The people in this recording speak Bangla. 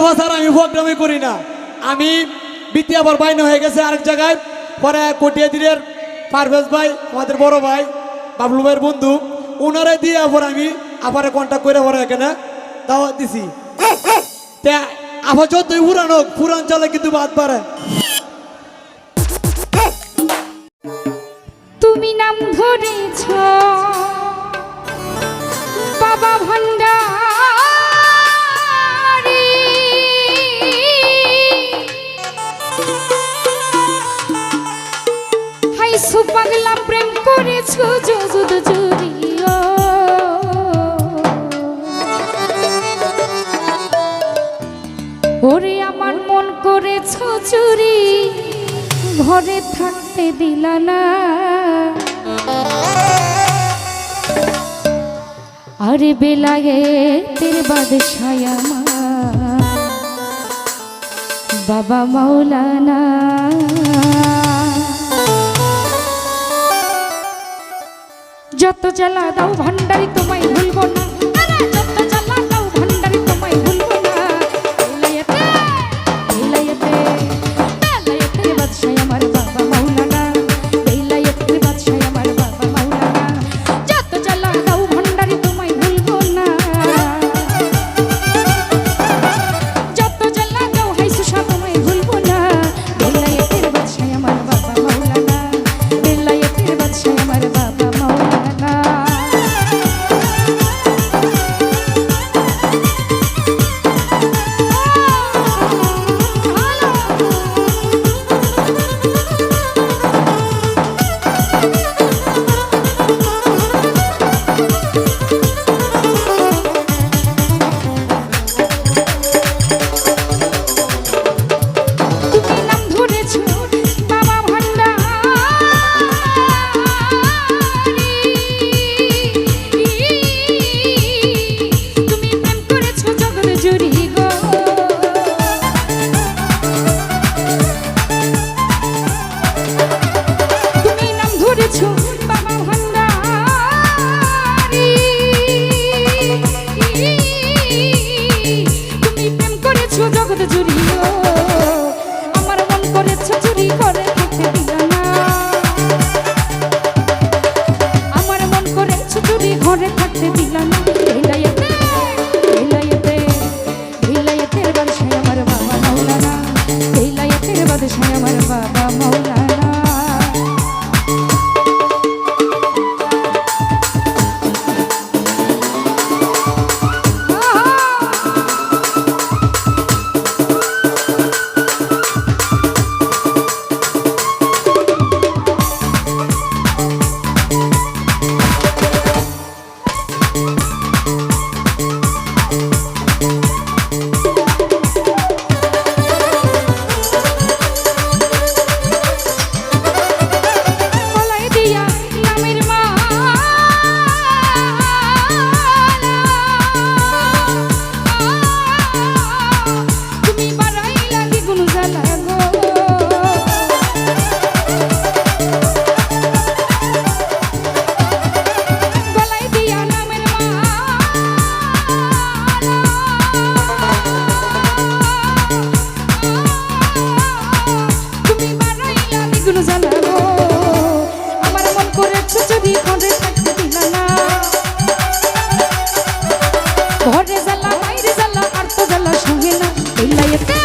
ভাষার আমি প্রোগ্রামই করি না। আমি বিটি আবার বাইন হয়ে গেছে আরেক জায়গায়। পরে কটিয়াদিরের পারভেজ ভাই, আমাদের বড় ভাই বাবলু ভাইয়ের বন্ধু, ওনারে দিয়ে আবার আমি আবার কন্ট্যাক্ট করে পরে এখানে দাওয়াত দিছি। আবার যতই পুরান হোক, পুরান চলে কিন্তু বাদ পারে। তুমি নাম ধরেছ বাবা ভান্ডারী, হাইসু পাগলা প্রেম করেছ যুদ জুড়িও, ওরে আমার মন করেছ চুরি, ঘরে থাকতে দিলা না। আরে বেলায়েতের বাদশাহ আমার বাবা মাওলানা, যত জ্বালা দাও ভান্ডারি তোমায় ভুলবো না, যত জ্বালা দাও ভান্ডারি তোমায় ভুলবো না। বেলায়েতের বাদশাহ আমার বাবা মাওলানা, বেলায়েতের বাদশাহ আমার বাবা মাওলানা, যত জ্বালা দাও ভান্ডারি তোমায় ভুলবো না, যত জ্বালা দাও হাইসুসা তোমায় ভুলবো না। বেলায়েতের বাদশাহ আমার বাবা মাওলানা, বেলায়েতের বাদশাহ আমার বাবা মাওলানা। ঘরে থাকতে দিলা না। বেলায়েতের বাদশাহ আমার বাবা মাওলানা, বেলায়েতের বাদশাহ আমার বাবা মাওলানা। ঘরে জ্বালা বাইরে জ্বালা আর তো জ্বালা সঙ্গে না। বেলায়েতে